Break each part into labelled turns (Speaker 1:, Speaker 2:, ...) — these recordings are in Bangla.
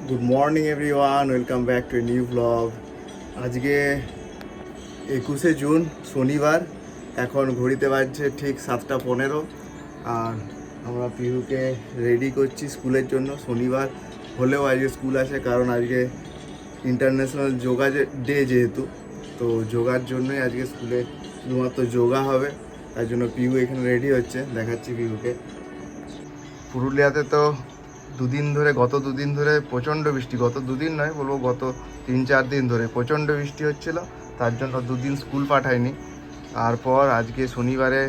Speaker 1: Good morning everyone, welcome back to a new blog. আজকে 21শে জুন, শনিবার। এখন ঘড়িতে বাজছে ঠিক 7:15। আর আমরা পিহুকে রেডি করছি স্কুলের জন্য। শনিবার হলেও আজকে স্কুল আছে, কারণ আজকে ইন্টারন্যাশনাল যোগা ডে যেহেতু, তো যোগার জন্যই আজকে স্কুলে শুধুমাত্র যোগা হবে। তার জন্য পিহু এখানে রেডি হচ্ছে, দেখাচ্ছি পিহুকে। পুরুলিয়াতে তো গত দুদিন ধরে প্রচণ্ড বৃষ্টি, গত দুদিন নয় বলবো, গত 3-4 দিন ধরে প্রচণ্ড বৃষ্টি হচ্ছিল। তার জন্য দুদিন স্কুল পাঠাইনি। তারপর আজকে শনিবারে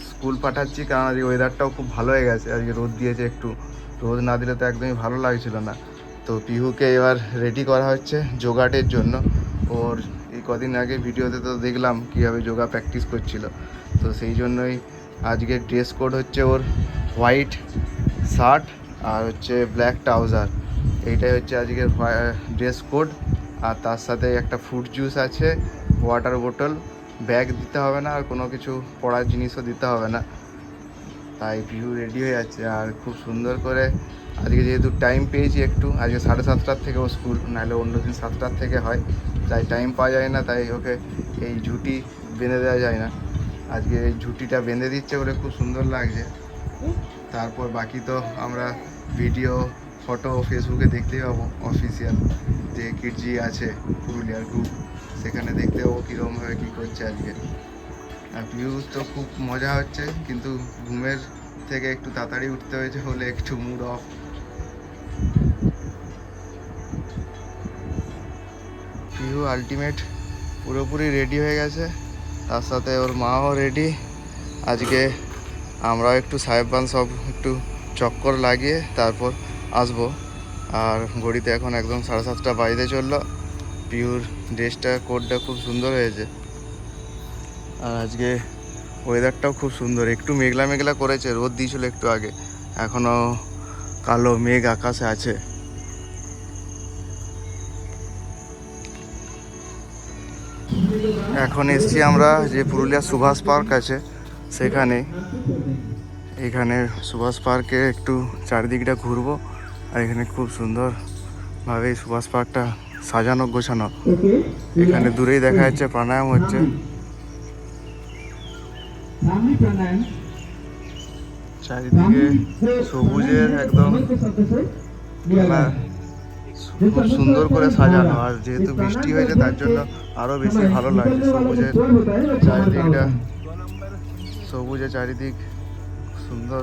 Speaker 1: স্কুল পাঠাচ্ছি, কারণ আজকে ওয়েদারটাও খুব ভালো হয়ে গেছে। আজকে রোদ দিয়েছে একটু, রোদ না দিলে তো একদমই ভালো লাগছিল না। তো পিহুকে এবার রেডি করা হচ্ছে যোগাটের জন্য। ওর এই কদিন আগে ভিডিওতে তো দেখলাম কীভাবে যোগা প্র্যাকটিস করছিল। তো সেই জন্যই আজকে ড্রেস কোড হচ্ছে ওর হোয়াইট শার্ট আর হচ্ছে ব্ল্যাক ট্রাউজার। এইটাই হচ্ছে আজকের ড্রেস কোড। আর তার সাথে একটা ফ্রুট জুস আছে, ওয়াটার বোতল, ব্যাগ দিতে হবে না, আর কোনো কিছু পড়ার জিনিসও দিতে হবে না। তাই পিহু রেডি হয়ে যাচ্ছে। আর খুব সুন্দর করে আজকে যেহেতু টাইম পেয়েছি একটু, আজকে 7:30 থেকে ও স্কুল, নাহলে অন্য দিন 7টার থেকে হয়, তাই টাইম পাওয়া যায় না। তাই ওকে এই ঝুঁটি বেঁধে দেওয়া যায় না, আজকে এই ঝুঁটিটা বেঁধে দিচ্ছে বলে খুব সুন্দর লাগছে। তারপর বাকি তো আমরা ভিডিও, ফটো ফেসবুকে দেখতেই পাবো। অফিসিয়াল যে কিডজি আছে পুরুলিয়ার গ্রুপ, সেখানে দেখতে পাবো কীরকমভাবে কী করছে আজকে। আর পিউ তো খুব মজা হচ্ছে, কিন্তু ঘুমের থেকে একটু তাড়াতাড়ি উঠতে হয়েছে বলে একটু মুড অফ। পিউ আলটিমেট পুরোপুরি রেডি হয়ে গেছে, তার সাথে ওর মাও রেডি। আজকে আমরাও একটু সাহেববান সব একটু চক্কর লাগিয়ে তারপর আসবো। আর ঘড়িতে এখন একদম 7:30 বাজতে চললো। পিউর ড্রেসটা, কোটটা খুব সুন্দর হয়েছে। আর আজকে ওয়েদারটাও খুব সুন্দর, একটু মেঘলা মেঘলা করেছে, রোদ দিয়েছিল একটু আগে, এখনও কালো মেঘ আকাশে আছে। এখন এসছি আমরা যে পুরুলিয়া সুভাষ পার্ক আছে সেখানে। এখানে সুভাষ পার্কে একটু চারিদিকটা ঘুরবো। আর এখানে খুব সুন্দরভাবে সুভাষ পার্কটা সাজানো গোছানো। এখানে দূরেই দেখা যাচ্ছে প্রাণায়াম হচ্ছে। চারিদিকে সবুজের একদম খুব সুন্দর করে সাজানো। আর যেহেতু বৃষ্টি হয়েছে তার জন্য আরো বেশি ভালো লাগছে। সবুজের চারিদিক সুন্দর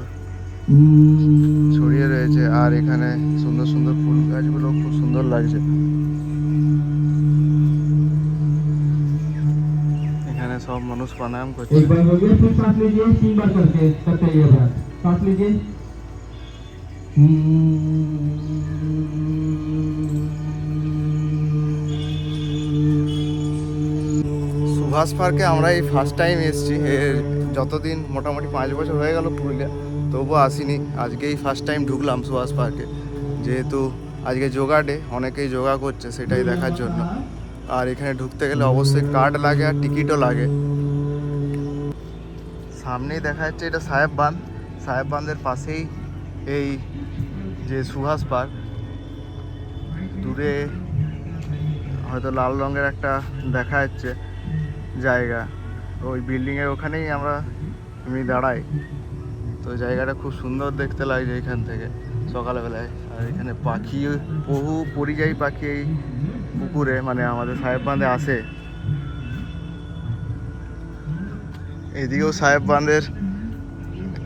Speaker 1: ছড়িয়ে রয়েছে। আর এখানে সুন্দর সুন্দর ফুল গাছগুলো খুব সুন্দর লাগছে। এখানে সব মানুষ প্রাণায়াম করছে। সুভাষ পার্কে আমরা এই ফার্স্ট টাইম এসেছি। এর যতদিন মোটামুটি 5 বছর হয়ে গেল পুরুলিয়া, তবুও আসিনি। আজকেই ফার্স্ট টাইম ঢুকলাম সুভাষ পার্কে, যেহেতু আজকে যোগা ডে, অনেকেই যোগা করছে সেটাই দেখার জন্য। আর এখানে ঢুকতে গেলে অবশ্যই কার্ড লাগে আর টিকিটও লাগে। সামনেই দেখা যাচ্ছে এটা সাহেব বাঁধ, সাহেব বাঁধের পাশেই এই যে সুভাষ পার্ক। দূরে হয়তো লাল রঙের একটা দেখা যাচ্ছে জায়গা, ওই বিল্ডিংয়ের ওখানেই আমরা এমনি দাঁড়াই। তো জায়গাটা খুব সুন্দর দেখতে লাগছে এখান থেকে সকালবেলায়। আর এখানে পাখি, বহু পরিযায়ী পাখি এই পুকুরে, মানে আমাদের সাহেব বাঁধে আসে। এদিকেও সাহেব বাঁধের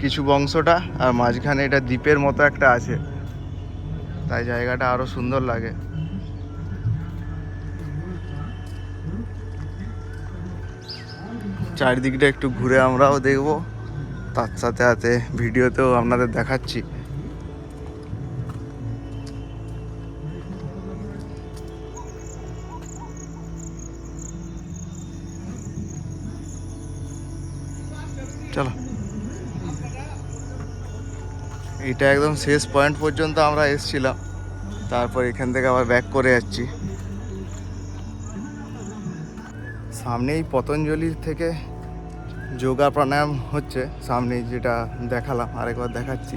Speaker 1: কিছু বংশটা, আর মাঝখানে এটা দ্বীপের মতো একটা আছে, তাই জায়গাটা আরো সুন্দর লাগে। চারিদিকটা একটু ঘুরে আমরাও দেখবো, তার সাথে সাথে ভিডিওতেও আপনাদের দেখাচ্ছি। চলো, এটা একদম শেষ পয়েন্ট পর্যন্ত আমরা এসেছিলাম, তারপর এখান থেকে আবার ব্যাক করে যাচ্ছি। সামনেই পতঞ্জলির থেকে যোগা প্রাণায়াম হচ্ছে, সামনেই যেটা দেখালাম, আরেকবার দেখাচ্ছি।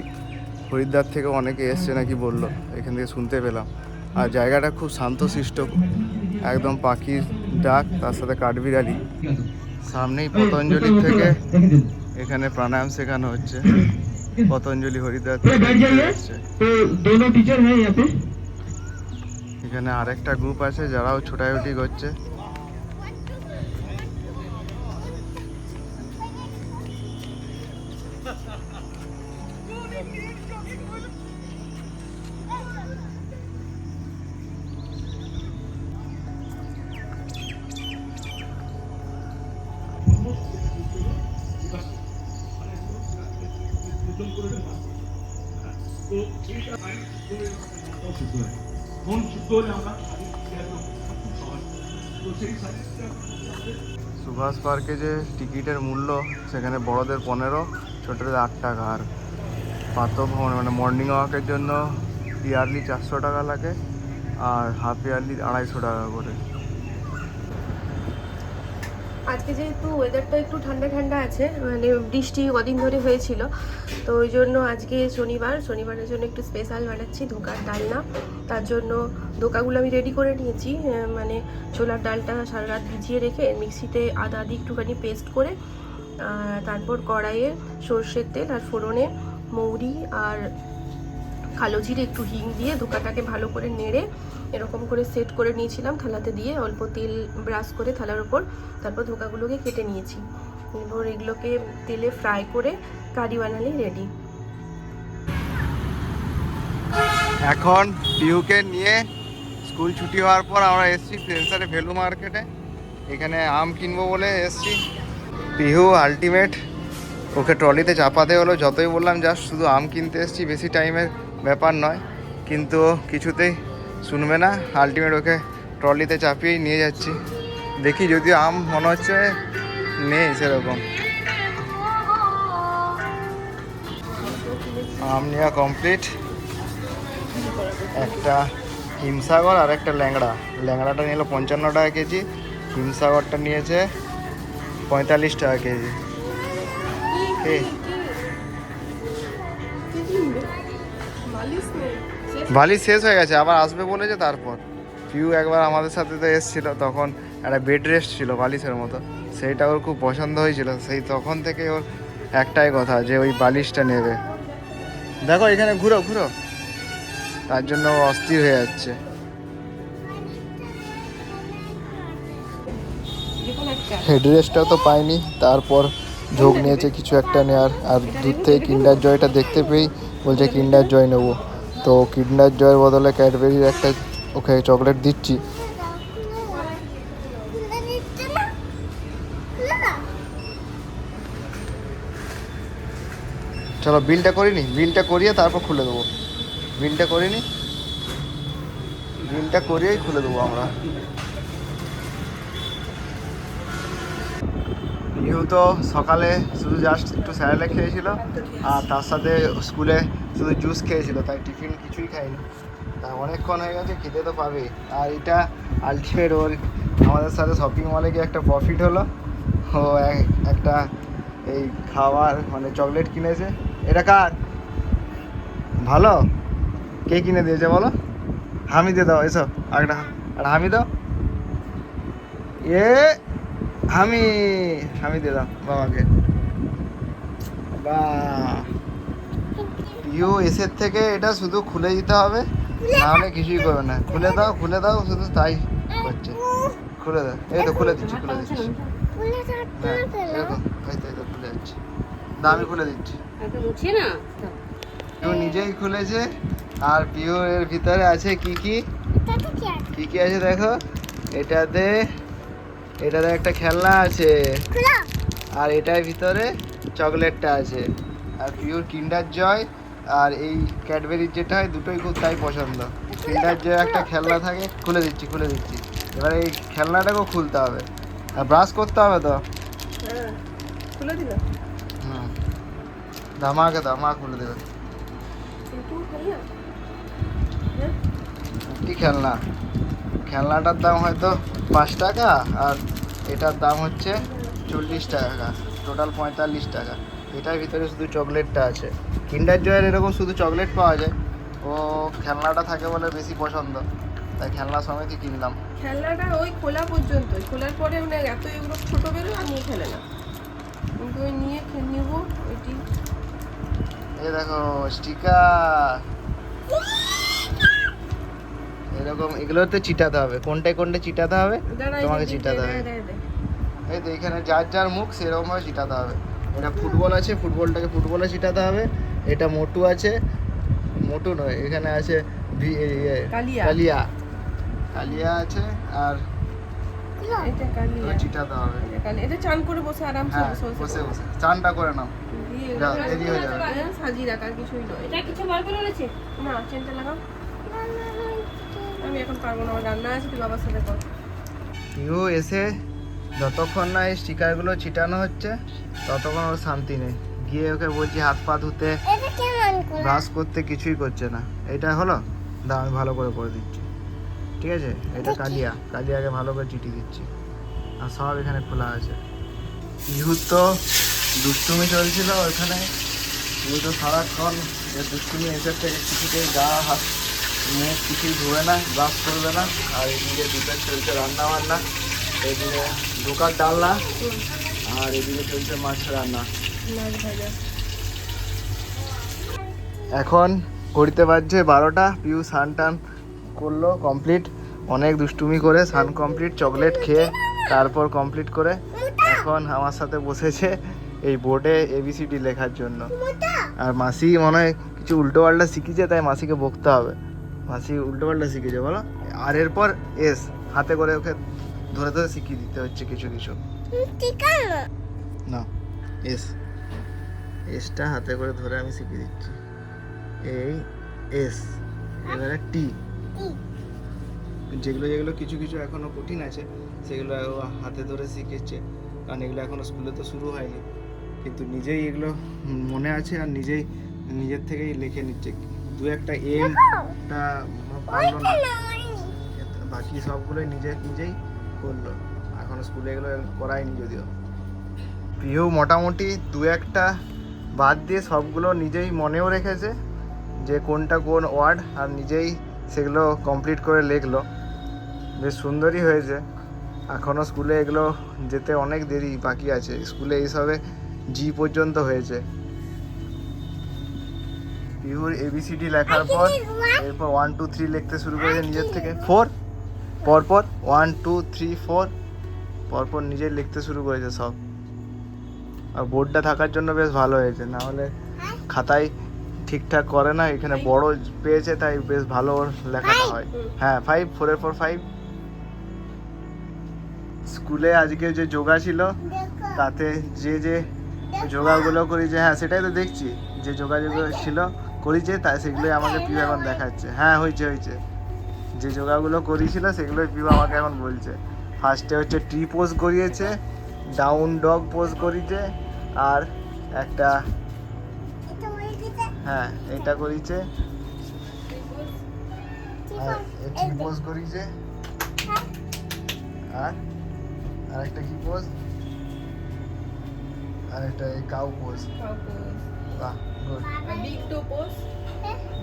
Speaker 1: হরিদ্বার থেকে অনেকে এসছে নাকি বললো, এখান থেকে শুনতে পেলাম। আর জায়গাটা খুব শান্তশিষ্ট, একদম পাখির ডাক, তার সাথে কাঠবিড়ালি। সামনেই পতঞ্জলির থেকে এখানে প্রাণায়াম শেখানো হচ্ছে, পতঞ্জলি হরিদ্বার হচ্ছে। এখানে আরেকটা গ্রুপ আছে যারাও ছোটাছুটি করছে। সুভাষ পার্কে যে টিকিটের মূল্য, সেখানে বড়দের 15, ছোটদের 8 টাকা। আর প্রাতঃভ্রমণ মানে মর্নিং ওয়াকের জন্য ইয়ারলি 400 টাকা লাগে, আর হাফ ইয়ারলি 250 টাকা করে।
Speaker 2: আজকে যেহেতু ওয়েদারটা একটু ঠান্ডা ঠান্ডা আছে, মানে বৃষ্টি কদিন ধরে হয়েছিল, তো ওই জন্য আজকে শনিবারের জন্য একটু স্পেশাল বানাচ্ছি ধোকার ডালনা। তার জন্য ধোকাগুলো আমি রেডি করে নিয়েছি, মানে ছোলার ডালটা সারা রাত ভিজিয়ে রেখে মিক্সিতে আদা আদি একটুখানি পেস্ট করে, তারপর কড়াইয়ে সর্ষের তেল আর ফোড়নে মৌরি আর কালো জিরে একটু হিং দিয়ে ধোকাটাকে ভালো করে নেড়ে এরকম করে সেট করে নিয়েছিলাম থালাতে দিয়ে, অল্প তেল ব্রাশ করে থালার উপর। তারপর ধোকাগুলোকে কেটে নিয়েছি, এবার এগুলোকে তেলে ফ্রাই করে কারি বানালেই রেডি।
Speaker 1: এখন পিহুকে নিয়ে স্কুল ছুটি হওয়ার পর আমরা এসেছি ফ্রেন্সারে ভ্যালু মার্কেটে। এখানে আম কিনবো বলে এসেছি। পিহু আলটিমেট, ওকে ট্রলিতে চাপাতে হলো। যতই বললাম জাস্ট শুধু আম কিনতে এসেছি, বেশি টাইমের ব্যাপার নয়, কিন্তু ও কিছুতেই শুনবে না। আলটিমেট ওকে ট্রলিতে চাপিয়েই নিয়ে যাচ্ছি। দেখি, যদিও আম মনে হচ্ছে নেই সেরকম। আম নেওয়া কমপ্লিট। একটা হিমসাগর আর একটা ল্যাংড়াটা নিল 55 টাকা কেজি, হিমসাগরটা নিয়েছে 45 টাকা কেজি। বালিশ শেষ হয়ে গেছে, আবার আসবে বলেছে। তারপর পিউ একবার আমাদের সাথে তো এসেছিল, তখন একটা বেড রেস্ট ছিল বালিশের মতো, সেইটা ওর খুব পছন্দ হয়েছিল। সেই তখন থেকে ওর একটাই কথা যে ওই বালিশটা নেবে। দেখো এখানে ঘুরো, তার জন্য ও অস্থির হয়ে যাচ্ছে। হেডরেস্টটাও তো পাইনি, তারপর ঝোঁক নিয়েছে কিছু একটা নেওয়ার। আর দূর থেকে কিন্ডার জয়টা দেখতে পেয়েই বলছে কিন্ডার জয় নেবো। তো কিন্ডার জয়ের বদলে ক্যাডবেরির একটা ওকে চকলেট দিচ্ছি। চলো বিলটা করিনি, বিলটা করিয়ে তারপর খুলে দেবো। বিলটা করিয়েই খুলে দেবো আমরা। ইউ তো সকালে শুধু জাস্ট একটু স্যালাড খেয়েছিল, আর তার সাথে স্কুলে শুধু জুস খেয়েছিল, তাই টিফিন কিছুই খায়নি। তা অনেকক্ষণ হয়ে গেছে, খেতে তো পাবে। আর এটা আলটিমেট ওর আমাদের সাথে শপিং মলে গিয়ে একটা প্রফিট হলো। ও একটা এই খাবার মানে চকলেট কিনেছে। এটা কার? ভালো? কে কিনে দিয়েছে বলো? হামি দিয়ে দাও, এসো একটা হামি দাও। হামি দিয়ে দাও বাবাকে। বা পিউ এসের থেকে এটা শুধু খুলে দিতে হবে, নাহলে কিছুই করবে না। খুলে দাও, শুধু তাই করছে। খুলে দাও, এই তো খুলে দিচ্ছি। হ্যাঁ, খুলে যাচ্ছে। আমি খুলে দিচ্ছি। পিউ নিজেই খুলেছে। আর পিউ এর ভিতরে আছে কি আছে দেখো। এটাতে একটা খেলনা আছে, আর এটার ভিতরে চকলেটটা আছে। আর পিওর কিন্ডার জয় আর এই ক্যাডবেরির যেটা হয়, দুটোই খুব তাই পছন্দ। কিন্ডার জয় একটা খেলনা থাকে। খুলে দিচ্ছি। এবার এই খেলনাটাকেও খুলতে হবে, আর ব্রাশ করতে হবে তো। ধামাকে দাও, মা খুলে দেবে। কি খেলনাটার দাম হয়তো 5 টাকা, আর এটার দাম হচ্ছে 40 টাকা, টোটাল 45 টাকা। এটার ভিতরে শুধু চকলেটটা আছে। কিন্ডার জয়ের এরকম শুধু চকলেট পাওয়া যায়, ও খেলনাটা থাকে বলে বেশি পছন্দ। তাই খেলনা সমেতই কিনলাম।
Speaker 2: খেলনাটা ওই খোলা পর্যন্তই, খোলার পরে মানে এত এগুলো ছোট বেরোয় আর নিয়ে খেলে না, কিন্তু ওই নিয়ে নিবো ওইটি।
Speaker 1: এই দেখো স্টিকার, এরকম এগুলোতে চিটাতে হবে, কোনটায় কোনটা চিটাতে হবে তোমাকে চিটাতে হবে। এই তো এখানে যার যার মুখ সেরকম ভাবে চিটাতে হবে। এটা ফুটবল আছে, ফুটবলটাকে ফুটবলে চিটাতে হবে। এটা মোটু আছে, মোটু নয়, এখানে আছে
Speaker 2: কালিয়া।
Speaker 1: কালিয়া, কালিয়া আছে। আর
Speaker 2: এটা কালিয়া,
Speaker 1: চিটাতে হবে।
Speaker 2: এটা কালিয়া। এটা চান করে বসে আরামসে
Speaker 1: হ্যাঁ বসে বসে চানটা করে নাও,
Speaker 2: দিয়ে
Speaker 1: যাও, দেরি হয়ে যাবে।
Speaker 2: সাজিয়ে রাখার কিছুই নয়। এটা কিছু মার্বেল রয়েছে না, চেনটা লাগাও। আমি এখন পারবো না, আমার রান্না আছে, তুই বাবার সাথে কর।
Speaker 1: ইউ এসে যতক্ষণ না এই স্টিকারগুলো ছিটানো হচ্ছে ততক্ষণ ওর শান্তি নেই। গিয়ে ওকে বলছি হাত পা ধুতে, ব্রাশ করতে, কিছুই করছে না। এটা হলো দাও, আমি ভালো করে করে দিচ্ছি, ঠিক আছে? এটা কালিয়া, কালিয়াকে ভালো করে চিটি দিচ্ছি। আর সব এখানে খোলা আছে। ইহু তো দুষ্টুমি চলছিল ওইখানে, ইহু তো সারাক্ষণ যে দুষ্টুমি এসে থেকে কিছুতেই গা হাত মুখ কিছুই ধোবে না, ব্রাশ করবে না। আর এদিকে দুটো চলছে রান্না বান্না, এদিকে ঢোকার ডালনা, আর এদিকে চলছে মাছ রান্না। এখন ঘড়িতে বাজছে 12টা। পিউ স্নান টান করলো কমপ্লিট, অনেক দুষ্টুমি করে স্নান কমপ্লিট, চকলেট খেয়ে তারপর কমপ্লিট করে এখন আমার সাথে বসেছে এই বোর্ডে ABCD লেখার জন্য। আর মাসি মনে হয় কিছু উল্টো পাল্টা শিখিয়েছে, তাই মাসিকে বকতে হবে। মাসি উল্টো পাল্টা শিখেছে বলো, আর এরপর এস হাতে করে ওকে ধরে ধরে শিখিয়ে দিতে হচ্ছে কিছু কিছু। না এসটা হাতে করে ধরে আমি শিখিয়ে দিচ্ছি। এই এস, এবারে টি। যেগুলো যেগুলো কিছু কিছু এখনো কঠিন আছে সেগুলো হাতে ধরে শিখেছে, কারণ এগুলো এখনো স্কুলে তো শুরু হয়নি। কিন্তু নিজেই এগুলো মনে আছে আর নিজের থেকেই লিখে নিচ্ছে। দু একটা এমটা পারলো না, বাকি সবগুলোই নিজেই করলো। এখনো স্কুলে এগুলো করায়নি যদিও। প্রিয় মোটামুটি দু একটা বাদ দিয়ে সবগুলো নিজেই মনেও রেখেছে যে কোনটা কোন ওয়ার্ড, আর নিজেই সেগুলো কমপ্লিট করে লিখলো। বেশ সুন্দরই হয়েছে। এখনও স্কুলে এগুলো যেতে অনেক দেরি বাকি আছে, স্কুলে এইসবে জি পর্যন্ত হয়েছে। পিহুর ABCD লেখার পর এরপর 1 2 3 লিখতে শুরু করেছে নিজের থেকে। 4 পরপর 1 2 3 4 পরপর নিজেই লিখতে শুরু করেছে সব। আর বোর্ডটা থাকার জন্য বেশ ভালো হয়েছে, না হলে খাতায় ঠিকঠাক করে না। এখানে বড় পেয়েছে তাই বেশ ভালো লেখাটা হয়। হ্যাঁ 5 4 এর পর 5। স্কুলে আজকে যে যোগা ছিল তাতে যে যোগাগুলো করেছে, হ্যাঁ সেটাই তো দেখছি, যে যোগাযোগ ছিল করেছে তাই সেগুলোই আমাকে পিউ এখন দেখাচ্ছে। হ্যাঁ হয়েছে, যে যোগাগুলো করিয়েছিল সেগুলোই পিউ আমাকে এখন বলছে। ফার্স্টে হচ্ছে ট্রি পোজ করিয়েছে, ডাউন ডগ পোজ করিয়েছে, আর একটা হ্যাঁ এটা করিয়েছে, আর ট্রি পোজ করিয়েছে, আর আরেকটা কি পোজ, আর একটা কাউ পোজ। বাহ গুড।
Speaker 2: ডিক্টো পোজ,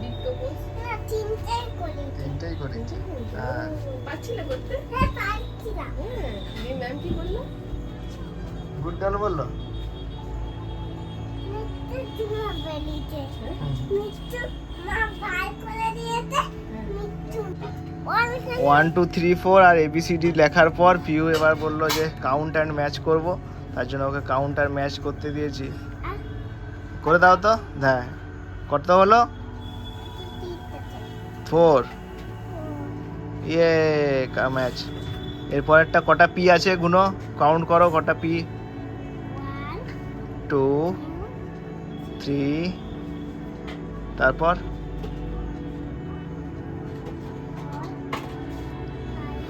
Speaker 2: ডিক্টো পোজ না
Speaker 1: তিনটেই করেছি। হ্যাঁ
Speaker 2: পাচ্ছিলে করতে? হ্যাঁ পাচ্ছিলাম। এই ম্যাম কি বললো?
Speaker 1: গুড গার্ল বললো। 1 2 3 4 আর ABCD লেখার পর পিউ এবার বললো যে কাউন্ট অ্যান্ড ম্যাচ করবো, তার জন্য ওকে কাউন্ট আর ম্যাচ করতে দিয়েছি। করে দাও তো। হ্যাঁ করতে হলো 4 ইয়ে ম্যাচ। এরপর একটা কটা পি আছে গুনো, কাউন্ট করো কটা পি। 2 3 তারপর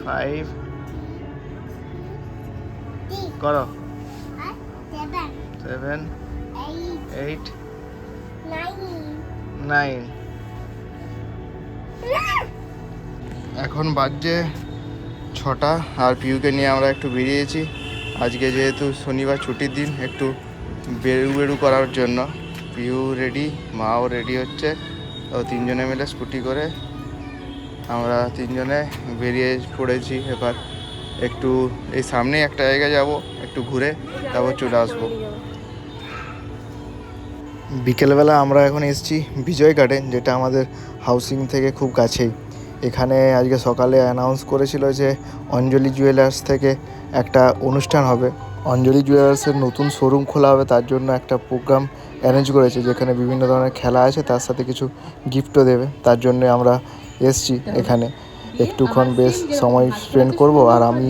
Speaker 1: 5 করো 7 8 9। এখন বাজছে 6টা, আর পিউকে নিয়ে আমরা একটু বেরিয়েছি। আজকে যেহেতু শনিবার ছুটির দিন, একটু বেরু করার জন্য। পিউ রেডি, মাও রেডি হচ্ছে, তো তিনজনে মিলে স্কুটি করে আমরা তিনজনে বেরিয়ে পড়েছি। এবার একটু এই সামনেই একটা জায়গায় যাব, একটু ঘুরে তারপর চলে আসবো। বিকেলবেলা আমরা এখন এসেছি বিজয় গার্ডেন, যেটা আমাদের হাউসিং থেকে খুব কাছেই। এখানে আজকে সকালে অ্যানাউন্স করেছিল যে অঞ্জলি জুয়েলার্স থেকে একটা অনুষ্ঠান হবে। অঞ্জলি জুয়েলার্সের নতুন শোরুম খোলা হবে, তার জন্য একটা প্রোগ্রাম অ্যারেঞ্জ করেছে, যেখানে বিভিন্ন ধরনের খেলা আছে, তার সাথে কিছু গিফটও দেবে। তার জন্য আমরা এসেছি এখানে, একটুক্ষণ বেশ সময় স্পেন্ড করব। আর আমি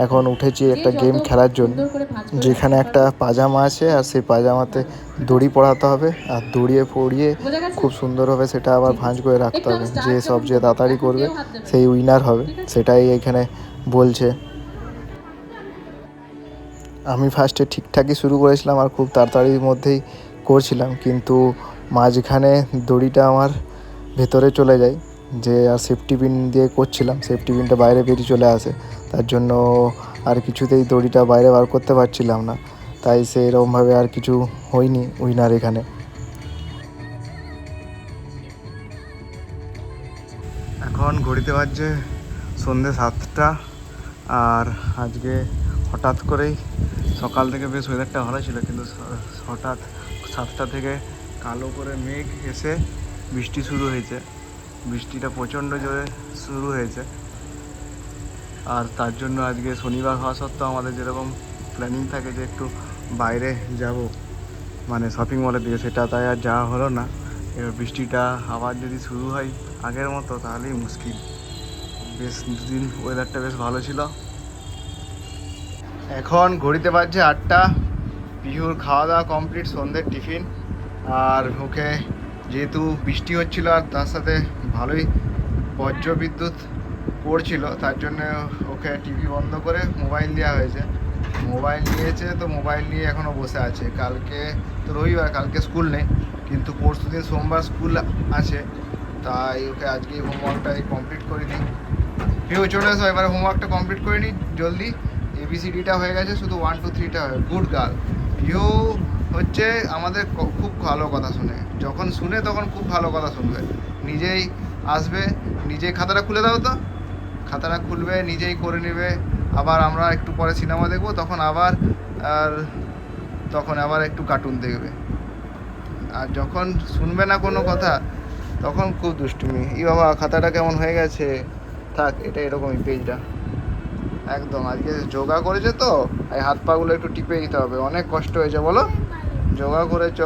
Speaker 1: এখন উঠেছি একটা গেম খেলার জন্য, যেখানে একটা পাজামা আছে, আর সেই পাজামাতে দড়ি পরাতে হবে, আর দড়িয়ে পরিয়ে খুব সুন্দরভাবে সেটা আবার ভাঁজ করে রাখতে হবে। যে সবচেয়ে তাড়াতাড়ি করবে সেই উইনার হবে, সেটাই এখানে বলছে। আমি ফার্স্টে ঠিকঠাকই শুরু করেছিলাম আর খুব তাড়াতাড়ির মধ্যেই করছিলাম, কিন্তু মাঝখানে দড়িটা আমার ভেতরে চলে যায়, যে আর সেফটি পিন দিয়ে করছিলাম, সেফটি পিনটা বাইরে বেরিয়ে চলে আসে। তার জন্য আর কিছুতেই দড়িটা বাইরে বার করতে পারছিলাম না, তাই সেরকমভাবে আর কিছু হয়নি উইনার এখানে। এখন ঘড়িতে বাজছে সন্ধ্যে 7টা। আর আজকে হঠাৎ করেই সকাল থেকে বেশ ওয়েদারটা ভালো ছিল, কিন্তু হঠাৎ 7টা থেকে কালো করে মেঘ এসে বৃষ্টি শুরু হয়েছে। বৃষ্টিটা প্রচণ্ড জোরে শুরু হয়েছে। আর তার জন্য আজকে শনিবার হওয়া সত্ত্বেও আমাদের যেরকম প্ল্যানিং থাকে যে একটু বাইরে যাব, মানে শপিং মলের দিকে, সেটা তাই আর যাওয়া হলো না। এবার বৃষ্টিটা আবার যদি শুরু হয় আগের মতো তাহলেই মুশকিল। বেশ দুদিন ওয়েদারটা বেশ ভালো ছিল। এখন ঘড়িতে বাজছে 8টা। পিহুর খাওয়া দাওয়া কমপ্লিট, সন্ধ্যের টিফিন। আর ওকে যেহেতু বৃষ্টি হচ্ছিল আর তার সাথে ভালোই বজ্র বিদ্যুৎ পড়ছিল, তার জন্য ওকে টিভি বন্ধ করে মোবাইল দেওয়া হয়েছে। মোবাইল নিয়েছে, তো মোবাইল নিয়ে এখনও বসে আছে। কালকে তো রবিবার, কালকে স্কুল নেই, কিন্তু পরশু দিন সোমবার স্কুল আছে, তাই ওকে আজকে হোমওয়ার্কটা কমপ্লিট করে দিই। পিহু চলে এসো, এবারে হোমওয়ার্কটা কমপ্লিট করে নিই জলদি। ABCDটা হয়ে গেছে, শুধু 1 2 3টা হয়। Good girl. পিহু হচ্ছে আমাদের খুব ভালো কথা শুনে, যখন শুনে তখন খুব ভালো কথা শুনবে। নিজেই আসবে, নিজেই খাতাটা খুলে দাও তো, খাতাটা খুলবে, নিজেই করে নেবে। আবার আমরা একটু পরে সিনেমা দেখবো, তখন আবার একটু কার্টুন দেখবে। আর যখন শুনবে না কোনো কথা, তখন খুব দুষ্টুমি। ই বাবা, খাতাটা কেমন হয়ে গেছে। থাক, এটা এরকমই পেজটা একদম। আজকে যোগা করেছে তো, এই হাত পাগুলো একটু টিপে দিতে হবে, অনেক কষ্ট হয়েছে বলো। যোগা করেছ,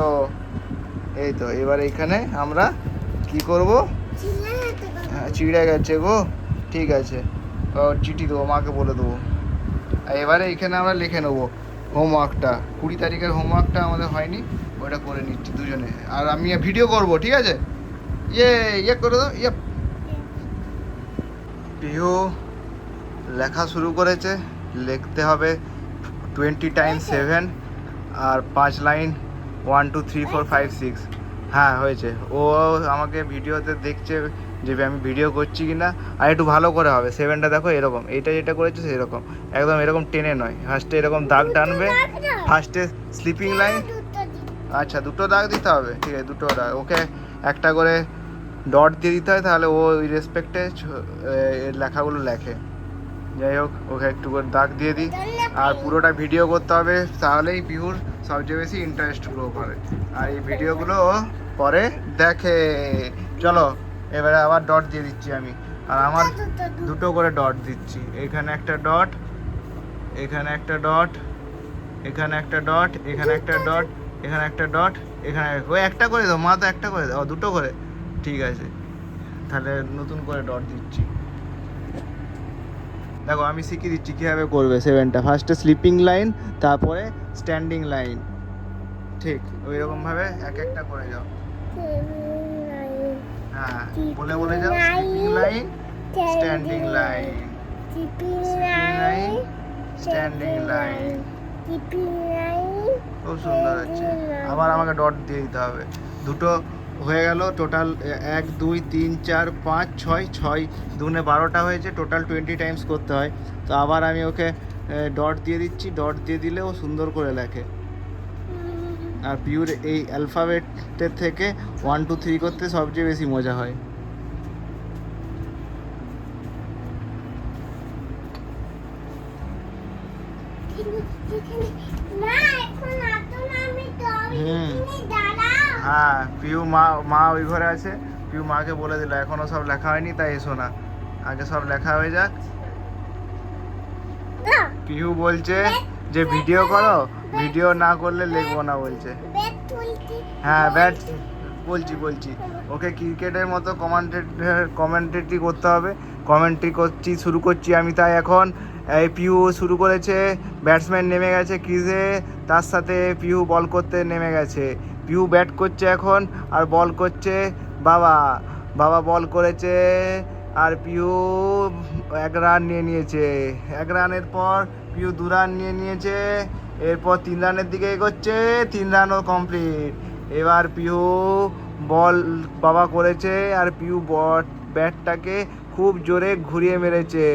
Speaker 1: এই তো। এবার এখানে আমরা কি করব? হ্যাঁ, চিড়ে গেছে গো। ঠিক আছে, চিঠি দেবো, মাকে বলে দেবো। আর এবারে এখানে আমরা লিখে নেবো হোমওয়ার্কটা। 20 তারিখের হোমওয়ার্কটা আমাদের হয়নি, ওটা করে নিচ্ছি দুজনে। আর আমি ভিডিও করব, ঠিক আছে? ইয়ে করে দাও। পিহু লেখা শুরু করেছে। লিখতে হবে 20 × 7 আর 5 লাইন 1 2 3 4 5 6। হ্যাঁ, হয়েছে। ও আমাকে ভিডিওতে দেখছে যে আমি ভিডিও করছি কিনা। আর একটু ভালো করে হবে। 7টা দেখো এরকম, এইটা যেটা করেছে সেরকম, একদম এরকম টেনে নয়। ফার্স্টে এরকম দাগ টানবে, ফার্স্টে স্লিপিং লাইন। আচ্ছা, 2টো দাগ দিতে হবে, ঠিক আছে, 2টো দাগ। ওকে একটা করে ডট দিয়ে দিতে হয়, তাহলে ও ওই রেসপেক্টে লেখাগুলো লেখে। যাই হোক, ওকে একটু করে দাগ দিয়ে দিই। আর পুরোটা ভিডিও করতে হবে, তাহলেই পিহুর সবচেয়ে বেশি ইন্টারেস্ট গ্রো করে, আর এই ভিডিওগুলো পরে দেখে। চলো, এবারে আবার ডট দিয়ে দিচ্ছি আমি। আর আমার 2টো করে ডট দিচ্ছি। এখানে একটা ডট, এখানে একটা ডট, এখানে একটা ডট, এখানে একটা ডট, এখানে একটা ডট, এখানে ওই একটা করে দাও। মা তো একটা করে দাও, 2টো করে। ঠিক আছে, তাহলে নতুন করে ডট দিচ্ছি। দেখো, আমি শিখিয়ে দিচ্ছি কীভাবে করবে 7টা। ফার্স্টে স্লিপিং লাইন, তারপরে স্ট্যান্ডিং লাইন। ঠিক ওই রকমভাবে এক একটা করে যাও। হ্যাঁ, বলে বলে যাও। Sleeping line, standing line, sleeping line, standing line. খুব সুন্দর হচ্ছে। আবার আমাকে ডট দিয়ে দিতে হবে। 2টো হয়ে গেল। টোটাল 1 2 3 4 5 6 6 2 12টা হয়েছে। টোটাল 20 টাইমস করতে হয়। তো আবার আমি ওকে ডট দিয়ে দিচ্ছি। ডট দিয়ে দিলে ও সুন্দর করে লেখে। আর পিওর এই অ্যালফাবেটের থেকে 1 2 3 করতে সবচেয়ে বেশি মজা হয়। হ্যাঁ পিউ মা ওই ঘরে আছে। পিউ মাকে বলে দিল এখনো সব লেখা হয়নি, তাই এসো না, আগে সব লেখা হয়ে যাক। পিউ বলছে যে ভিডিও করো, ভিডিও না করলে লিখবো না বলছে। হ্যাঁ ব্যাট বলছি ওকে ক্রিকেটের মতো কমেন্ট্রি করতে হবে। কমেন্ট্রি শুরু করছি আমি, তাই এখন এই পিউ শুরু করেছে, ব্যাটসম্যান নেমে গেছে ক্রিজে, তার সাথে পিউ বল করতে নেমে গেছে। পিউ ব্যাট করছে এখন আর বল করছে বাবা বল করেছে আর পিউ 1 রান নিয়ে নিয়েছে। 1 রানের পর পিউ 2 রান নিয়ে নিয়েছে, এরপর 3 রানের দিকে এগোচ্ছে, 3 রানও কমপ্লিট। এবার পিউ বল বাবা করেছে আর পিউ ব্যাটটাকে খুব জোরে ঘুরিয়ে মেরেছে,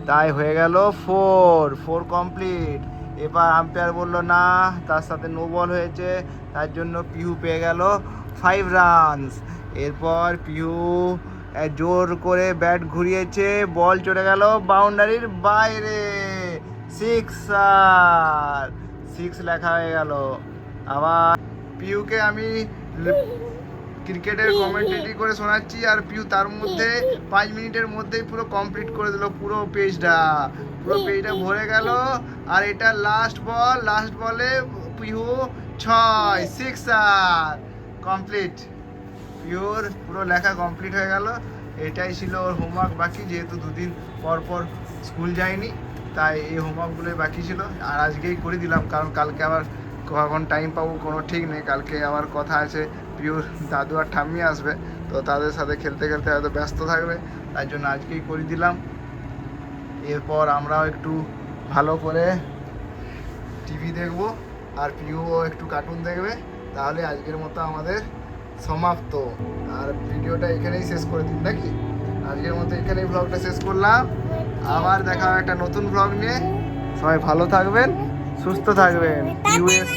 Speaker 1: তাই হয়ে গেল 4 কমপ্লিট। এবার আম্পায়ার বলল না, তার সাথে নো বল হয়েছে, তার জন্য পিউ পেয়ে গেল 5 রানস। এরপর পিউ জোর করে ব্যাট ঘুরিয়েছে, বল চলে গেল বাউন্ডারির বাইরে, 6 লেখা হয়ে গেল। আবার পিউকে আমি ক্রিকেটের কমেন্ট্রি করে শোনাচ্ছি আর পিউ তার মধ্যে 5 মিনিটের মধ্যেই পুরো কমপ্লিট করে দিল পুরো পেজটা ভরে গেল। আর এটা লাস্ট বলে পিউ 6 কমপ্লিট। পিওর পুরো লেখা কমপ্লিট হয়ে গেল। এটাই ছিল ওর হোমওয়ার্ক বাকি, যেহেতু 2 দিন পর স্কুল যায়নি, তাই এই হোমওয়ার্কগুলোই বাকি ছিল। আর আজকেই করে দিলাম, কারণ কালকে আবার কখন টাইম পাবো কোনো ঠিক নেই। কালকে আবার কথা আছে, পিওর দাদু আর ঠাম্মি আসবে, তো তাদের সাথে খেলতে হয়তো ব্যস্ত থাকবে, তাই জন্য আজকেই করে দিলাম। এরপর আমরাও একটু ভালো করে টিভি দেখবো আর পিউও একটু কার্টুন দেখবে, তাহলে আজকের মতো আমাদের সমাপ্ত। আর ভিডিওটা এখানেই শেষ করে দিন নাকি? আজকের মতো এখানেই ব্লগটা শেষ করলাম। আবার দেখা হবে একটা নতুন ব্লগ নিয়ে। সবাই ভালো থাকবেন, সুস্থ থাকবেন। ইউএস